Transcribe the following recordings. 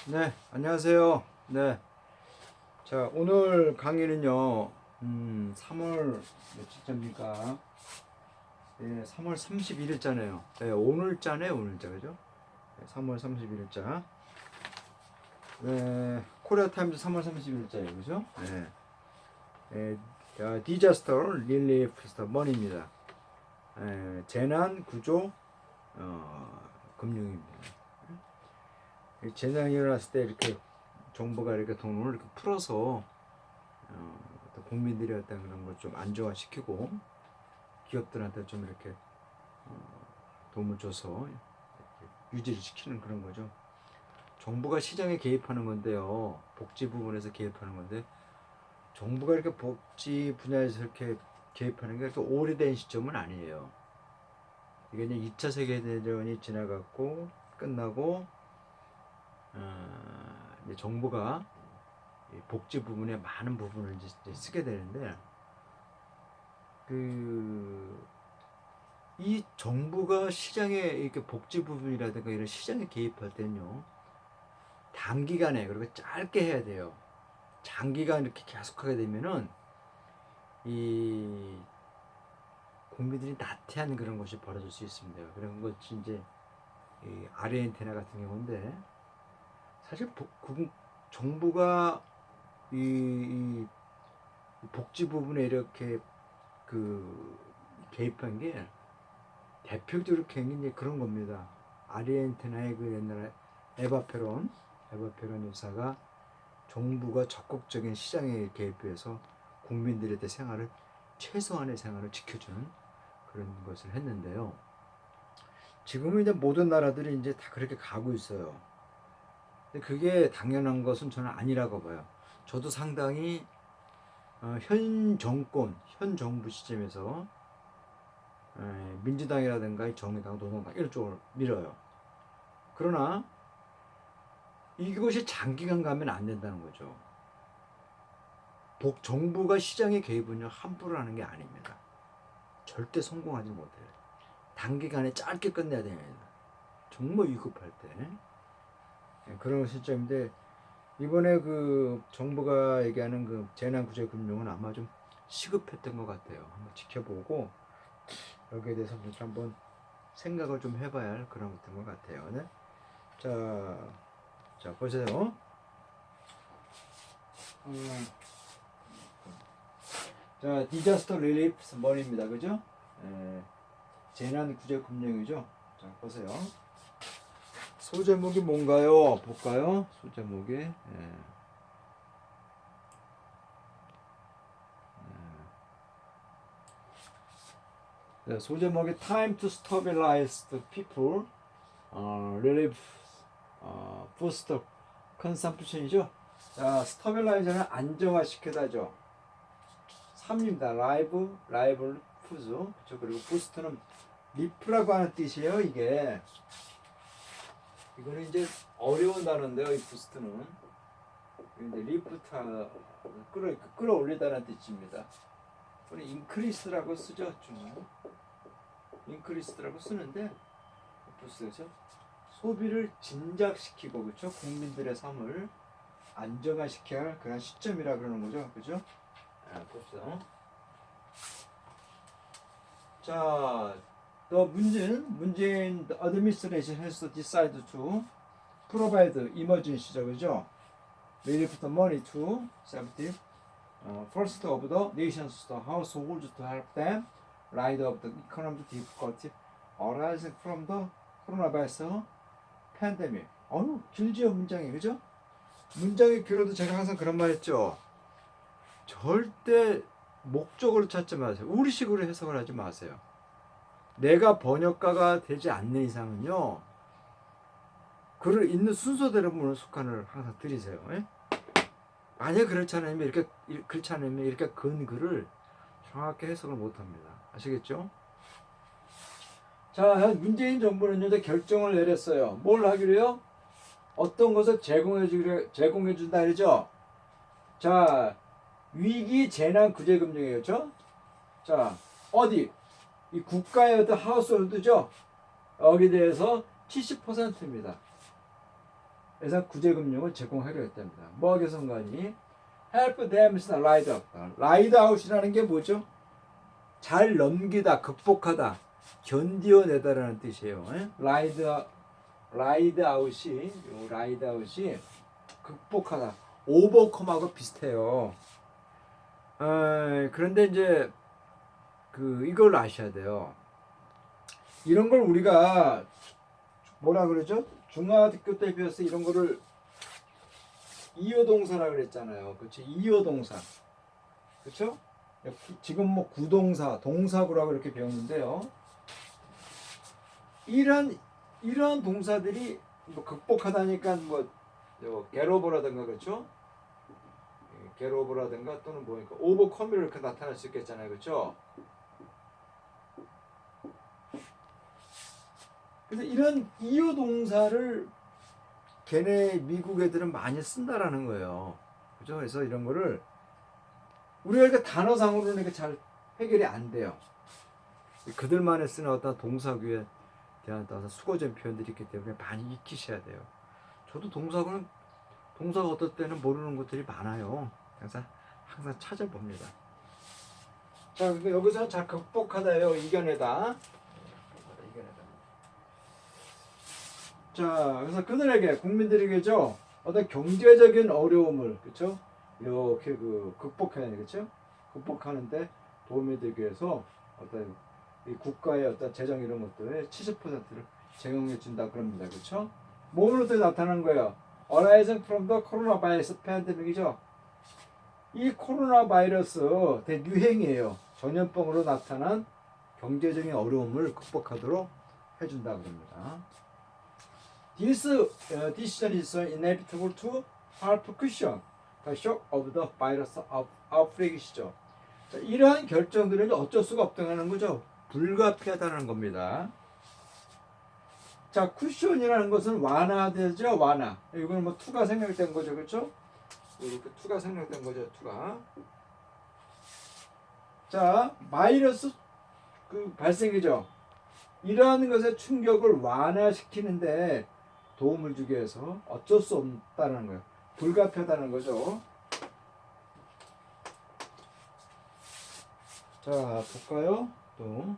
네, 안녕하세요. 네. 자, 오늘 강의는요, 3월 며칠째입니까? 예, 3월 31일자네요. 네, 오늘자네, 오늘자, 그죠? 네, 3월 31일자. 네, 코리아 타임즈 3월 31일자예요, 그죠? 네. 디자스터 릴리프 스터먼입니다. 재난 구조, 금융입니다. 재난이 일어났을 때 이렇게 정부가 이렇게 돈을 이렇게 풀어서 국민들이 어떤 그런 걸 좀 안정화시키고 기업들한테 좀 이렇게 도움을 줘서 유지를 시키는 그런 거죠. 정부가 시장에 개입하는 건데요. 복지 부분에서 개입하는 건데 정부가 이렇게 복지 분야에서 이렇게 개입하는 게 그렇게 오래된 시점은 아니에요. 이게 이제 2차 세계대전이 지나갔고 끝나고 이제 정부가 복지 부분에 많은 부분을 이제 쓰게 되는데 이 정부가 시장에 이렇게 복지 부분이라든가 이런 시장에 개입할 때는요 단기간에 그리고 짧게 해야 돼요. 장기간 이렇게 계속하게 되면은 이 국민들이 나태한 그런 것이 벌어질 수 있습니다. 그런 것이 이제 이 아르헨티나 같은 경우인데 사실 정부가 이 복지 부분에 이렇게 그 개입한 게 대표적으로 굉장히 그런 겁니다. 아르헨티나의 그 옛날에 에바페론 여사가 정부가 적극적인 시장에 개입해서 국민들의 생활을 최소한의 생활을 지켜주는 그런 것을 했는데요. 지금은 이제 모든 나라들이 이제 다 그렇게 가고 있어요. 근데 그게 당연한 것은 저는 아니라고 봐요. 저도 상당히 현 정권, 현 정부 시점에서 민주당이라든가 정의당, 노동당 이런 쪽을 밀어요. 그러나 이것이 장기간 가면 안 된다는 거죠. 정부가 시장에 개입은요 함부로 하는 게 아닙니다. 절대 성공하지 못해요. 단기간에 짧게 끝내야 됩니다. 정말 위급할 때 그런 시점인데 이번에 그 정부가 얘기하는 그 재난구제금융은 아마 좀 시급했던 것 같아요. 한번 지켜보고 여기에 대해서 한번 생각을 좀 해봐야 할 그런 것 같아요. 네? 자 보세요. 자, 디자스터 릴리프 머니입니다. 그죠? 재난 구제 금융이죠. 자, 보세요. 소제목이 뭔가요? 볼까요? 소제목이 소제목이 Time to Stabilize the People, Relief, Boost Consumption이죠. 자, 스터빌라이저는 안정화시키다죠. 3입니다. 라이브 푸즈. 그렇죠? 그리고 부스트는 리프라고 하는 뜻이에요. 이거는 이제 어려운 단어인데요. 이 부스트는 이제 리프트 끌어올리다는 뜻입니다. 우리 인크리스라고 쓰죠. 좀 인크리스라고 쓰는데 부스트죠. 소비를 진작시키고 그렇죠. 국민들의 삶을 안정화시켜야 할 그런 시점이라 그러는 거죠. 그죠? 봅시다. 자, 문재인 administration has decided to provide emergency죠, 그죠? relief the money to safety first of the nation's households to help them ride up the economic difficulty arising from the coronavirus pandemic. 길지요 문장이, 그죠? 문장이 길어도 제가 항상 그런 말 했죠. 절대 목적으로 찾지 마세요. 우리식으로 해석을 하지 마세요. 내가 번역가가 되지 않는 이상은요. 글을 읽는 순서대로 숙한을 항상 들이세요. 예? 만약 그렇지 않으면 이렇게 근 글을 정확히 해석을 못합니다. 아시겠죠? 자, 문재인 정부는 이제 결정을 내렸어요. 뭘 하기로요? 어떤 것을 제공해 준다 그러죠? 자, 위기 재난 구제금융이에요. 그렇죠? 자, 어디? 이 국가의 어떤 하우스홀드죠? 여기 대해서 70%입니다. 에서 구제금융을 제공하려 했답니다. 뭐하게 상관이 help them ride out. ride out이라는 게 뭐죠? 잘 넘기다, 극복하다, 견디어내다라는 뜻이에요. ride out이 극복하다, overcome하고 비슷해요. 그런데 이제 이걸 아셔야 돼요. 이런 걸 우리가 뭐라 그러죠? 중학교 때 배웠어. 이런 거를 이어동사라 그랬잖아요. 그렇죠? 이어동사. 그렇죠? 지금 뭐 구동사, 동사구라고 이렇게 배웠는데요. 이런 동사들이 뭐 극복하다니까 뭐 get over라든가 그렇죠? get over라든가 또는 뭐니까 overcome으로 이렇게 나타날 수 있겠잖아요. 그렇죠? 그래서 이런 이어 동사를 걔네 미국 애들은 많이 쓴다라는 거예요. 그죠? 그래서 이런 거를 우리가 이렇게 단어상으로는 이렇게 잘 해결이 안 돼요. 그들만의 쓰는 어떤 동사구에 대한 어떤 수거된 표현들이 있기 때문에 많이 익히셔야 돼요. 저도 동사가 어떨 때는 모르는 것들이 많아요. 항상 찾아봅니다. 자, 근데 여기서 잘 극복하다요. 이겨내다. 자, 그래서 그들에게 국민들에게죠 어떤 경제적인 어려움을 그렇죠 이렇게 극복해야 되겠죠 극복하는데 도움이 되기 위해서 어떤 이 국가의 어떤 재정 이런 것들의 70%를 제공해 준다 그럽니다. 그렇죠? 몸으로 나타나는 거예요. Arising from the coronavirus pandemic이죠. 이 코로나 바이러스 대유행이에요. 전염병으로 나타난 경제적인 어려움을 극복하도록 해준다 그럽니다. This decision is inevitable to help cushion the shock of the virus outbreak이죠. 자, 이러한 결정들은 어쩔 수가 없다는 거죠. 불가피하다는 겁니다. 자, 쿠션이라는 것은 완화되죠. 완화. 이거는 뭐 투가 생략된 거죠. 그렇죠? 이렇게 투가 생략된 거죠. 투가. 자, 바이러스 발생이죠. 이러한 것의 충격을 완화시키는데 도움을 주기 위해서 어쩔 수 없다는 거예요. 불가피하다는 거죠. 자, 볼까요? 또.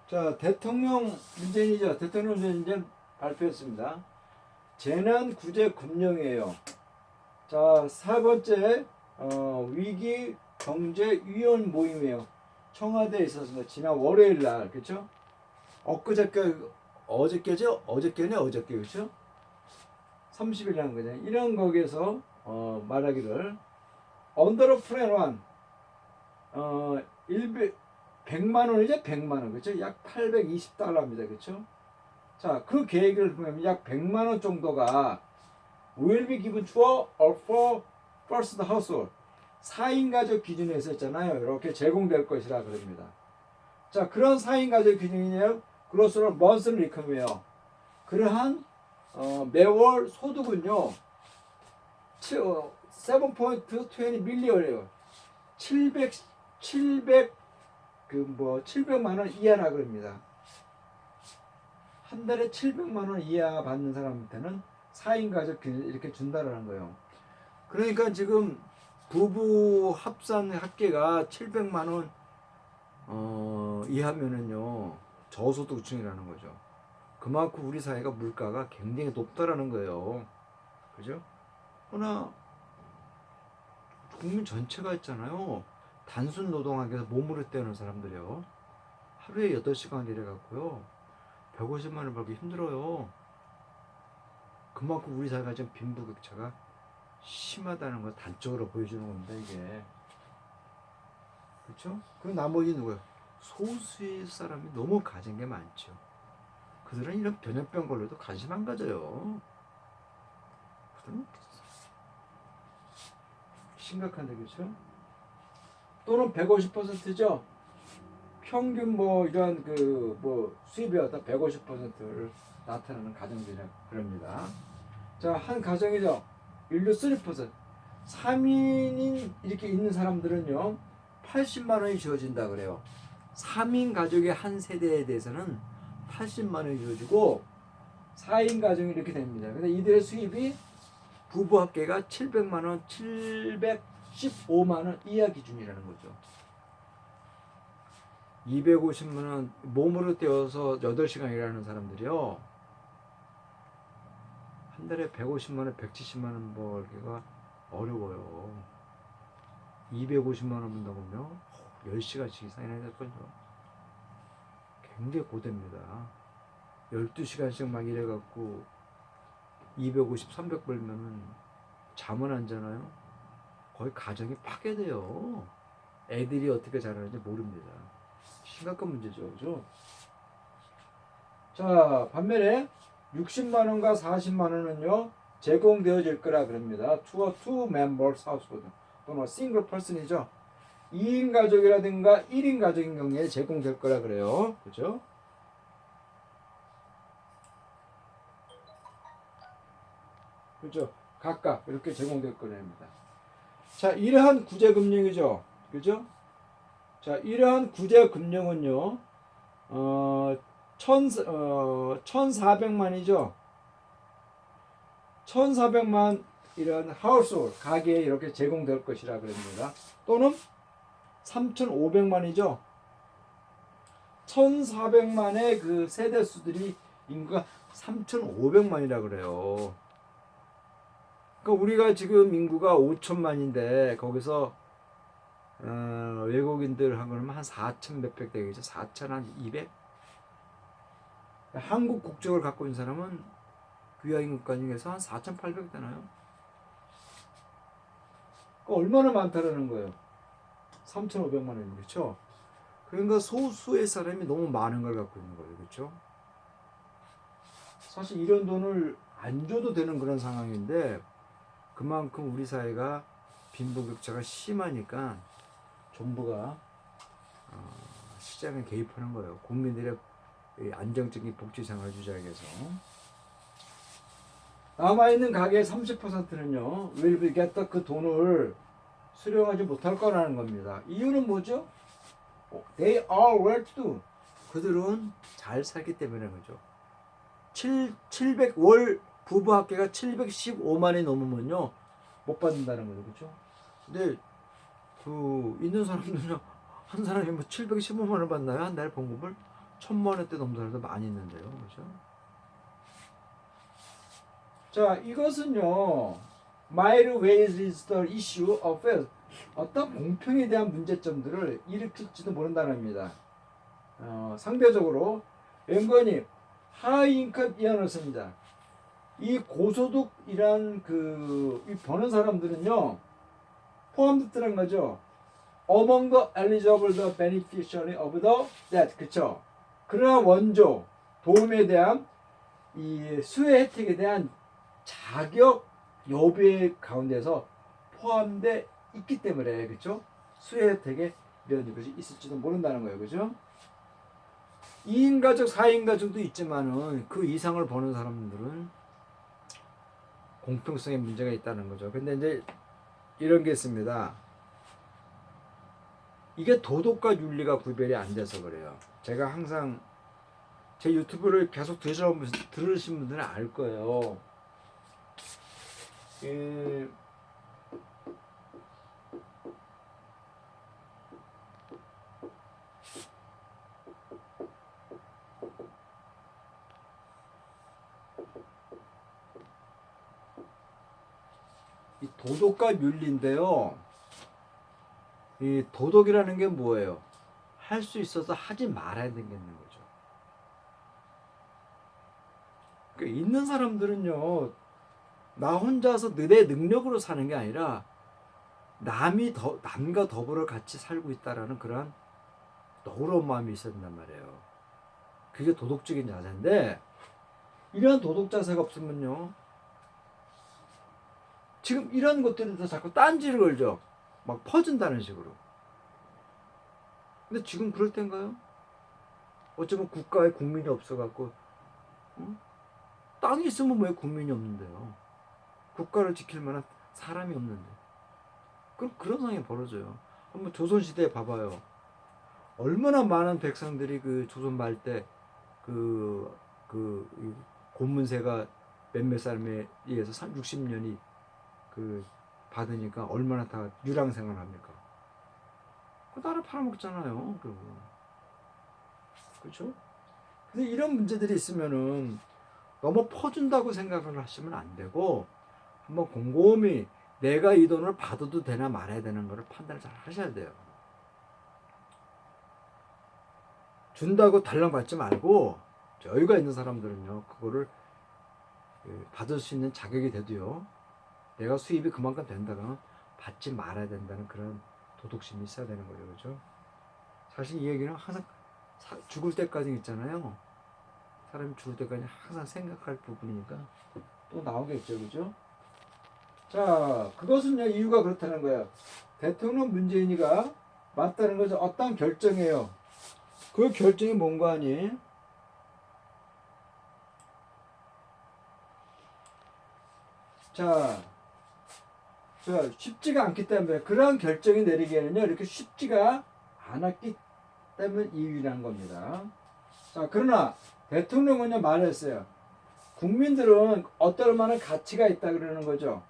자, 대통령 문재인이죠. 대통령 문재인 발표했습니다. 재난 구제 금령이에요. 자, 4번째 위기 경제 위원 모임이에요. 청와대에 있었습니다. 지난 월요일 날, 그렇죠? 어저께죠? 어저께, 그렇죠? 30일 날 거죠. 이런 거기에서 말하기를 언더로 플랜 1 100만 원이죠? 100만 원. 그렇죠? 약 820달러입니다. 그렇죠? 자, 그 계획을 보면 약 100만 원 정도가 will be given to or for first household 4인 가족 기준에 있었잖아요. 이렇게 제공될 것이라 그럽니다. 자, 그런 4인 가족 기준이네요. 그로서는 monthly income이에요. 그러한 매월 소득은요. 7.20 밀리언이에요. 700만 원 이하라 그럽니다. 한 달에 700만 원 이하 받는 사람한테는 4인 가족 이렇게 준다라는 거예요. 그러니까 지금 부부 합산 합계가 700만 원 이하면은요 저소득층이라는 거죠. 그만큼 우리 사회가 물가가 굉장히 높다라는 거예요. 그죠? 그러나 국민 전체가 있잖아요. 단순 노동하기에서 몸으로 때우는 사람들이요. 하루에 8시간 일해갖고요. 150만 원 벌기 힘들어요. 그만큼 우리 사회가 지금 빈부격차가 심하다는 걸 단적으로 보여주는 겁니다. 이게. 그렇죠? 그리고 나머지 누구예요? 소수의 사람이 너무 가진 게 많죠. 그들은 이런 변형병 걸려도 관심 안 가져요. 그들은 심각한데 그렇죠? 또는 150%죠. 평균 이런 수입의 어떤 150%를 나타내는 가정들이라 그럽니다. 자, 한 가정이죠. 인류 3%. 3인인 이렇게 있는 사람들은요. 80만 원이 주어진다 그래요. 3인 가족의 한 세대에 대해서는 80만 원이 주어지고 4인 가정이 이렇게 됩니다. 근데 이들의 수입이 부부 합계가 700만 원, 715만 원 이하 기준이라는 거죠. 250만 원 몸으로 떼어서 8시간 일하는 사람들이요. 한 달에 150만 원, 170만 원 벌기가 어려워요. 250만 원 번다면요. 10시간씩 이상이나 될 거죠. 굉장히 고됩니다. 12시간씩 막 일해갖고 250, 300 벌면은 잠은 안 자나요? 거의 가정이 파괴돼요. 애들이 어떻게 자라는지 모릅니다. 심각한 문제죠. 그죠? 자, 반면에 60만 원과 40만 원은요, 제공되어질 거라 그럽니다. To a two members household 또는 single person이죠. 2인 가족이라든가 1인 가족인 경우에 제공될 거라 그래요. 그죠? 그죠? 각각 이렇게 제공될 거랍니다. 자, 이러한 구제금융이죠. 그죠? 자, 이러한 구제금융은요, 1,400만이죠. 1,400만 이런 하우스홀, 가게에 이렇게 제공될 것이라 그럽니다. 또는 3,500만이죠. 1,400만의 그 세대수들이 인구가 3,500만이라 그래요. 그러니까 우리가 지금 인구가 5천만인데 거기서 외국인들 한 거는 한 4천 몇백 되겠죠. 4천 한 200. 한국 국적을 갖고 있는 사람은 귀화인 국가 중에서 한 4,800 되나요? 얼마나 많다라는 거예요. 3,500만 원이 그렇죠? 그러니까 소수의 사람이 너무 많은 걸 갖고 있는 거예요. 그렇죠? 사실 이런 돈을 안 줘도 되는 그런 상황인데 그만큼 우리 사회가 빈부격차가 심하니까 정부가 시장에 개입하는 거예요. 국민들의 안정적인 복지생활을 유지하기 위해서. 남아있는 가계의 30%는요. will be get 그 돈을 수령하지 못할 거라는 겁니다. 이유는 뭐죠? They are well to do. 그들은 잘 살기 때문에 그죠. 700월 부부 합계가 715만이 넘으면요 못 받는다는 거죠. 그렇죠? 근데 그 있는 사람들은 한 사람이 뭐 715만 원 받나요? 한 달에 봉급을 1,000만 원대 넘는 사람도 많이 있는데요. 그렇죠? 자, 이것은요. Mild wage is the issue of wealth. 어떤 공평에 대한 문제점들을 일으킬지도 모른다는 겁니다. 상대적으로 웬건이 하이인컴 이하였습니다. 이 고소득이란 이 버는 사람들은요 포함됐다는 거죠. Among the eligible the beneficiary of the debt. 그쵸? 그러나 원조 도움에 대한 이 수혜 혜택에 대한 자격 여부의 가운데서 포함돼 있기 때문에 그쵸? 수혜 혜택에 이런 것이 있을지도 모른다는 거예요. 그죠? 2인 가족, 4인 가족도 있지만은 그 이상을 버는 사람들은 공평성에 문제가 있다는 거죠. 근데 이제 이런 게 있습니다. 이게 도덕과 윤리가 구별이 안 돼서 그래요. 제가 항상 제 유튜브를 계속 들으신 분들은 알 거예요. 이 도덕과 윤리인데요. 이 도덕이라는 게 뭐예요? 할 수 있어서 하지 말아야 되는 거죠. 그러니까 있는 사람들은요, 나 혼자서 내 능력으로 사는 게 아니라 남과 더불어 같이 살고 있다라는 그런 너그러운 마음이 있어야 된단 말이에요. 그게 도덕적인 자세인데 이런 도덕 자세가 없으면요, 지금 이런 것들에서 자꾸 딴지를 걸죠. 막 퍼준다는 식으로. 근데 지금 그럴 땐가요? 어쩌면 국가에 국민이 없어갖고 땅이 있으면 왜 국민이 없는데요? 국가를 지킬 만한 사람이 없는데. 그럼 그런 상황이 벌어져요. 한번 조선시대에 봐봐요. 얼마나 많은 백성들이 그 조선 말 때 이 고문세가 몇몇 사람에 의해서 60년이 그 받으니까 얼마나 다 유랑생활 합니까? 그 나라 팔아먹잖아요. 그렇죠? 근데 이런 문제들이 있으면은 너무 퍼준다고 생각을 하시면 안 되고 한번 곰곰이 내가 이 돈을 받아도 되나 말아야 되는 거를 판단을 잘 하셔야 돼요. 준다고 달랑 받지 말고 여유가 있는 사람들은요 그거를 받을 수 있는 자격이 돼도요 내가 수입이 그만큼 된다 그러면 받지 말아야 된다는 그런 도덕심이 있어야 되는 거죠. 그죠? 사실 이 얘기는 항상 죽을 때까지 있잖아요. 사람이 죽을 때까지 항상 생각할 부분이니까 또 나오겠죠. 그죠? 자, 그것은요 이유가 그렇다는 거예요. 대통령 문재인이가 맞다는 것은 어떤 결정이에요. 그 결정이 뭔가 하니? 자, 쉽지가 않기 때문에 그러한 결정이 내리기에는요 이렇게 쉽지가 않았기 때문 이유라는 겁니다. 자, 그러나 대통령은요 말했어요. 국민들은 어떨 만한 가치가 있다 그러는 거죠.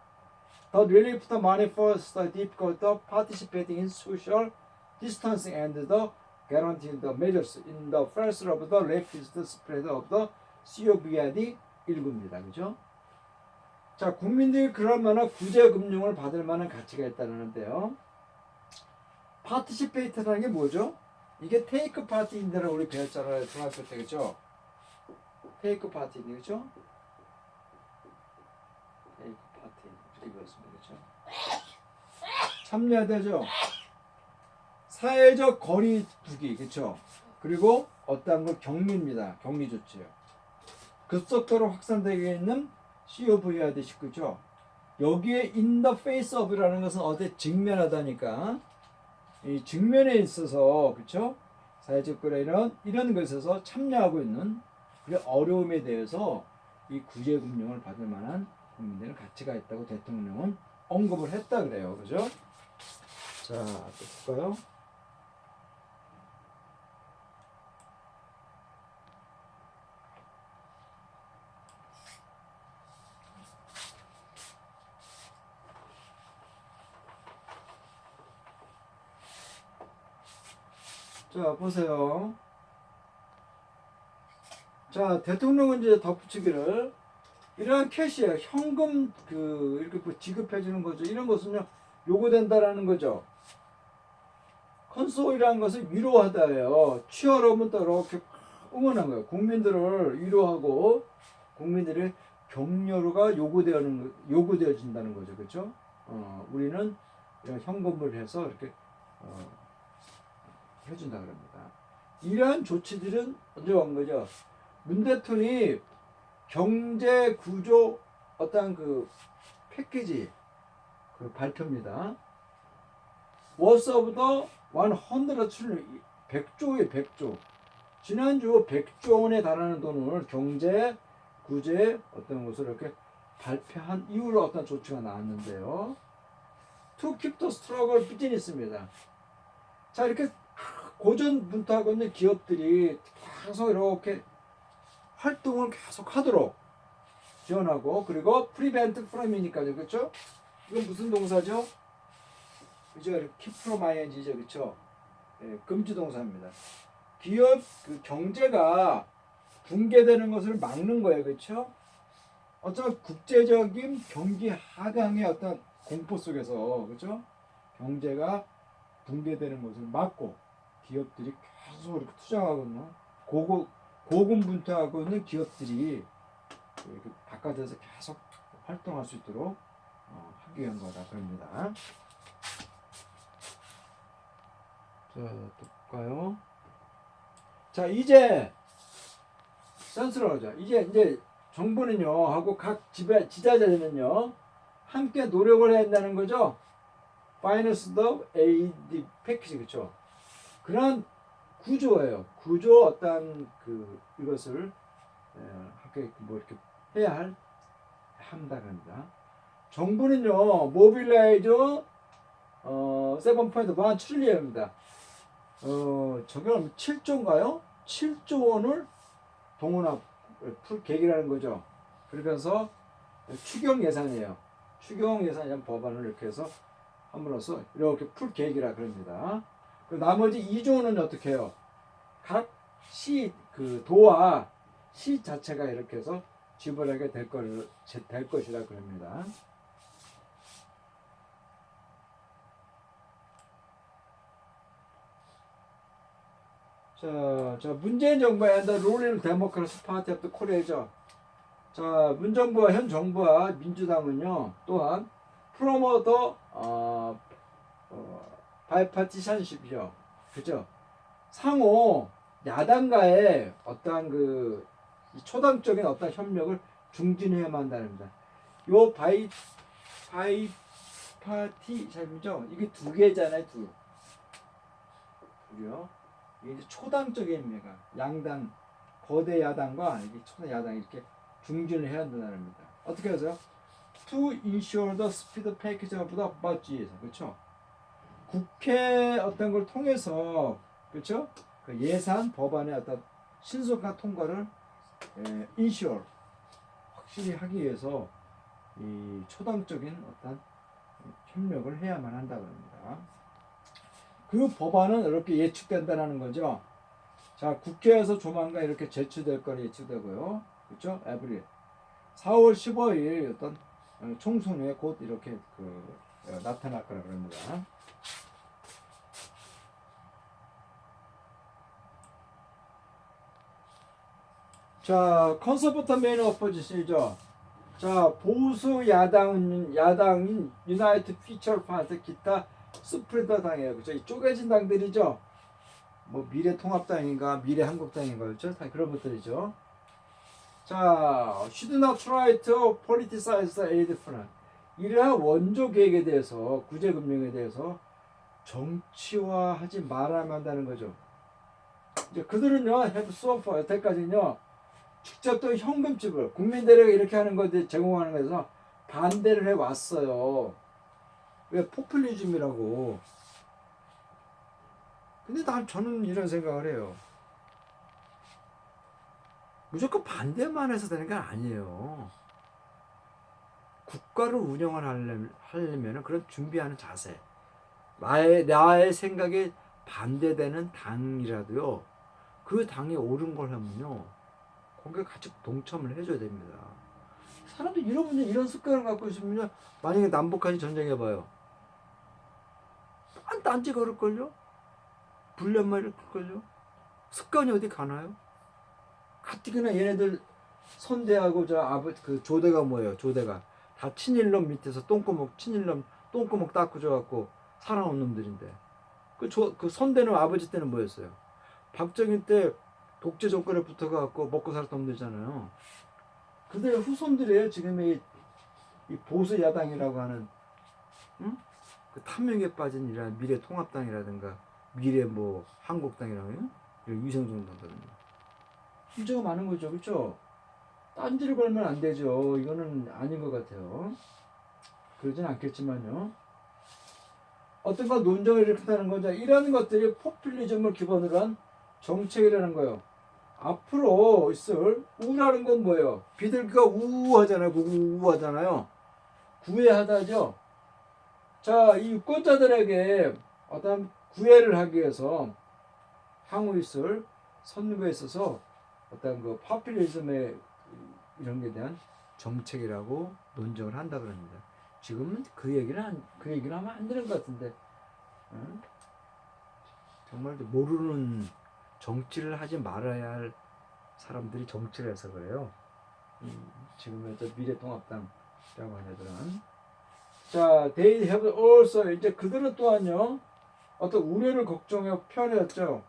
The relief the money first, the difficult of participating in social distancing and the guaranteed the measures in the first of the rapid spread of the COVID-19입니다. 그죠? 자, 국민들이 그럴 만한 구제 금융을 받을 만한 가치가 있다는데요. participate라는 게 뭐죠? 이게 take part인데를 우리 배웠잖아요. 중학교 때 그죠? take part인데 그죠? take part 이렇게 배웠습니다. 그죠? 참여되죠. 사회적 거리 두기 그렇죠. 그리고 어떠한 걸 격리입니다. 격리 조치요. 급속도로 확산되고 있는 COVID-19죠. 여기에 in the face of라는 것은 어디 직면하다니까 이 직면에 있어서 그렇죠. 사회적 거리 이런 것에서 참여하고 있는 그 어려움에 대해서 이 구제금융을 받을 만한 국민들은 가치가 있다고 대통령은 언급을 했다 그래요. 그죠? 자, 또 볼까요? 자, 보세요. 자, 대통령은 이제 덧붙이기를 이러한 캐시에 현금 이렇게 지급해 주는 거죠. 이런 것은요 요구된다라는 거죠. 컨소이라는 것을 위로하다예요. 치열하면 또 이렇게 응원한 거예요. 국민들을 위로하고 국민들의 격려가 요구되어진다는 거죠. 그렇죠? 우리는 이런 현금을 해서 이렇게 해준다 그럽니다. 이러한 조치들은 언제 온 거죠? 문 대통령이 경제 구조 어떤 패키지 발표입니다. What's of the 100 trillion 100조에 100조. 지난주 100조 원에 달하는 돈을 경제 구제 어떤 것을 이렇게 발표한 이후로 어떤 조치가 나왔는데요. To keep the struggle business입니다. 자, 이렇게 고전분투하고 있는 기업들이 계속 이렇게 활동을 계속 하도록 지원하고 그리고 prevent from이니까요. 그렇죠? 이건 무슨 동사죠? 그죠? keep from ing죠. 그렇죠? 예, 금지 동사입니다. 기업 경제가 붕괴되는 것을 막는 거예요. 그렇죠? 어떤 국제적인 경기 하강의 어떤 공포 속에서 그렇죠? 경제가 붕괴되는 것을 막고 기업들이 계속 이렇게 투자하고 있는 고군분투하고 있는 기업들이 이렇게 바깥에서 계속 활동할 수 있도록 하기 위한 거다 그럽니다. 자, 또 볼까요? 자, 이제 센스러워져. 이제 정부는요 하고 각 지자체는요 함께 노력을 해야 한다는 거죠. Finance the aid package 그렇죠. 그런 구조예요. 구조 어떤 이것을 함께 이렇게 해야 한다는다. 정부는요 모빌라이저 7.1 트릴리언입니다. 저게 7조인가요? 7조 원을 동원할 풀 계획이라는 거죠. 그러면서 추경 예산이에요. 추경 예산이란 법안을 이렇게 해서 함으로써 이렇게 풀 계획이라 그럽니다. 그 나머지 2조는 어떻게 해요? 각 시 그 도와 시 자체가 이렇게 해서 지불하게 될 것이라 그럽니다. 자, 문재인 정부의 and the ruling Democratic Party of the Korea죠. 자, 문정부와 현 정부와 민주당은요, 또한 프로모더 바이파티션십이죠. 그죠? 상호 야당과의 어떠한 그 초당적인 어떤 협력을 중진해야만 한다는겁니다. 요 바이파티션이죠. 이게 두 개잖아요, 둘이요. 이게 이제 초당적인 의미가 양당 거대 야당과 이게 초당 야당 이렇게 중진을 해야 한다는 겁니다. 어떻게 하세요? To ensure the speed package of the budget. 그렇죠? 국회 어떤 걸 통해서 그렇죠? 그 예산 법안의 어떤 신속한 통과를 ensure 확실히 하기 위해서 이 초당적인 어떤 협력을 해야만 한다고 합니다. 그 법안은 이렇게 예측된다는 거죠. 자, 국회에서 조만간 이렇게 제출될 거로 예측되고요. 그렇죠? 에브리 4월 15일 어떤 총선에 곧 이렇게 나타날 거라 그럽니다. 자, 컨서버터 메인 어포지션이죠. 자, 보수 야당인 유나이티드 피처 파트 기타 스프린터 당이에요. 그렇죠? 이 쪼개진 당들이죠. 뭐 미래통합당인가 미래한국당인가 그렇죠? 다 그런 것들이죠. 자, should not try to politicize the aid plan. 이러한 원조 계획에 대해서 구제금융에 대해서 정치화하지 말아야 한다는 거죠. 이제 그들은요, have so far 여태까지는요, 직접 또 현금 지불, 국민들에게 이렇게 하는 것에 제공하는 것에서 반대를 해 왔어요. 왜 포퓰리즘이라고. 근데 저는 이런 생각을 해요. 무조건 반대만 해서 되는 게 아니에요. 국가를 운영을 하려면 그런 준비하는 자세. 나의 생각에 반대되는 당이라도요. 그 당이 옳은 걸 하면요. 거기에 같이 동참을 해줘야 됩니다. 사람들 이런 습관을 갖고 있으면요. 만약에 남북한이 전쟁해봐요. 딴지 걸을걸요? 불련만 일걸요? 습관이 어디 가나요? 가뜩이나 얘네들 선대하고 그 조대가 뭐예요? 조대가 다 친일놈 밑에서 친일놈 똥구멍 닦고 줘갖고 살아온 놈들인데 그 선대는 아버지 때는 뭐였어요? 박정희 때 독재 정권에 붙어갖고 먹고 살았던 놈들이잖아요. 그들의 후손들이에요. 지금의 이 보수 야당이라고 하는 응? 그 탐욕에 빠진 미래통합당이라든가 미래 뭐 한국당이라고요? 위성정당들은요. 문제가 많은 거죠, 그렇죠? 딴지를 걸면 안 되죠. 이거는 아닌 것 같아요. 그러진 않겠지만요. 어떤가 논쟁을 일으킨다는 거죠. 이런 것들이 포퓰리즘을 기본으로 한 정책이라는 거예요. 앞으로 있을 우라는 건 뭐예요? 비둘기가 우하잖아요. 우하잖아요. 구애하다죠. 자, 이 유권자들에게 어떤 구애를 하기 위해서 향후 있을 선거에 있어서 어떤 그 포퓰리즘의 이런 게 대한 정책이라고 논쟁을 한다 그럽니다. 지금은 그 얘기를 하면 안 되는 것 같은데, 응? 정말 모르는 정치를 하지 말아야 할 사람들이 정치를 해서 그래요. 지금의 미래통합당이라고 하는 애들은. 자, they have also 이제 그들은 또한요 어떤 우려를 걱정해 표현했죠.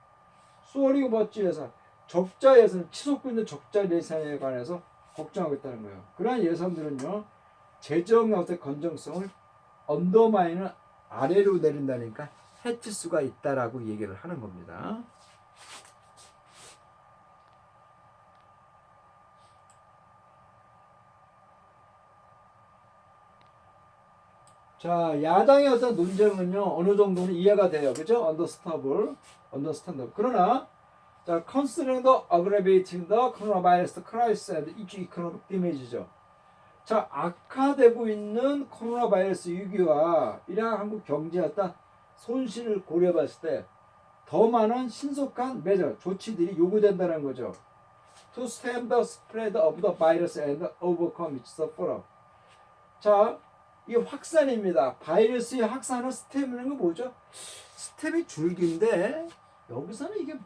소리고 멋지에서 적자 예산 치솟고 있는 적자 예산에 관해서 걱정하고 있다는 거예요. 그러한 예산들은요 재정의 어떤 건정성을 언더마인을 아래로 내린다니까 해칠 수가 있다라고 얘기를 하는 겁니다. 자, 야당의 어떤 논쟁은요, 어느 정도는 이해가 돼요. 그죠? understandable. 그러나, 자, considering the aggravating the coronavirus crisis and its economic damage죠. 자, 악화되고 있는 코로나 바이러스 위기와 이러한 한국 경제의 어떤 손실을 고려해봤을 때 더 많은 신속한 매저 조치들이 요구된다는 거죠. To stem the spread of the virus and overcome its fallout. 자, 이 확산입니다. 바이러스의 확산은 스템이라는 건 뭐죠? 스템이 줄기인데 여기서는 이게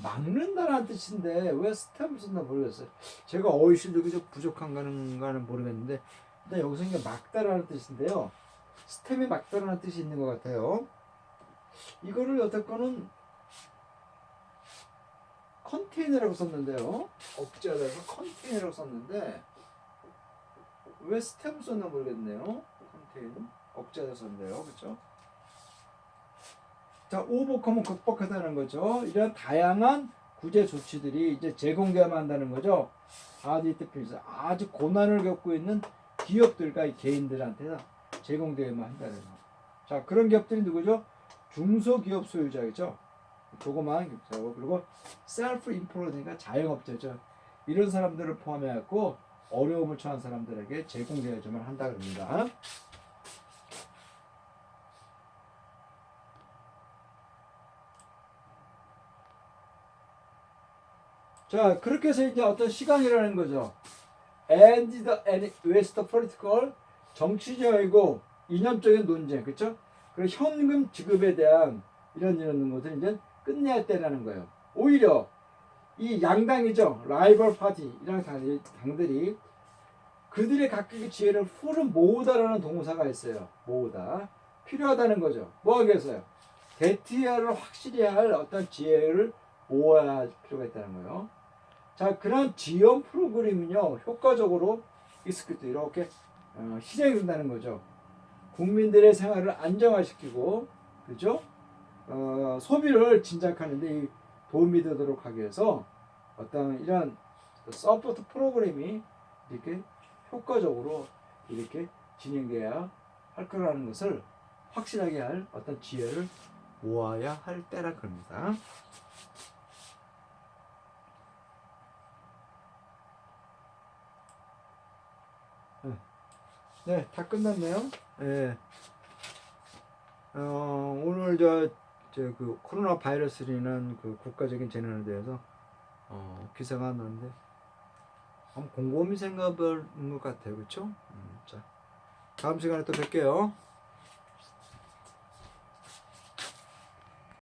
막는다는 뜻인데 왜 스텝을 썼나 모르겠어요. 제가 어휘 실력이 좀 부족한가는 모르겠는데 일단 여기서 이게 막다라는 뜻인데요. 스텝이 막다라는 뜻이 있는 것 같아요. 이거를 여태껏은 컨테이너라고 썼는데요. 억제하다가 컨테이너라고 썼는데 왜 스텝을 썼나 모르겠네요. 컨테이너 억제하다 썼는데요. 그렇죠? 자, 오버컴은 극복하다는 거죠. 이런 다양한 구제 조치들이 이제 제공되어야만 한다는 거죠. 아주 고난을 겪고 있는 기업들과 개인들한테 제공되어야만 한다는 거. 자, 그런 기업들이 누구죠? 중소기업 소유자이죠. 조그마한 기업자고, 그리고 셀프 인플루언서니까 자영업자죠. 이런 사람들을 포함해갖고 어려움을 처한 사람들에게 제공되어야만 한다 그럽니다. 자, 그렇게 해서 이제 어떤 시간이라는 거죠. And with the political, 정치적이고 이념적인 논쟁, 그렇죠? 그리고 현금 지급에 대한 이런 것들 이제 끝내야 되라는 거예요. 오히려 이 양당이죠, 라이벌 파티 이런 당들이 그들의 각각의 지혜를 풀어 모으다라는 동사가 있어요. 모으다 필요하다는 거죠. 뭐 하기 위해서요? 대티아를 확실히 할 어떤 지혜를 모아야 할 필요가 있다는 거예요. 자, 그런 지원 프로그램은요 효과적으로 있을 때 이렇게 실행이 된다는 거죠. 국민들의 생활을 안정화시키고, 그죠? 소비를 진작하는데 도움이 되도록 하기 위해서 어떤 이런 서포트 프로그램이 이렇게 효과적으로 이렇게 진행돼야 할 거라는 것을 확실하게 할 어떤 지혜를 모아야 할 때라 겁니다. 네, 다 끝났네요. 네. 오늘 그 코로나 바이러스로 인한 그 국가적인 재난에 대해서 기사가 났는데 한번 곰곰이 생각해볼 것 같아요, 그렇죠? 자, 다음 시간에 또 뵐게요.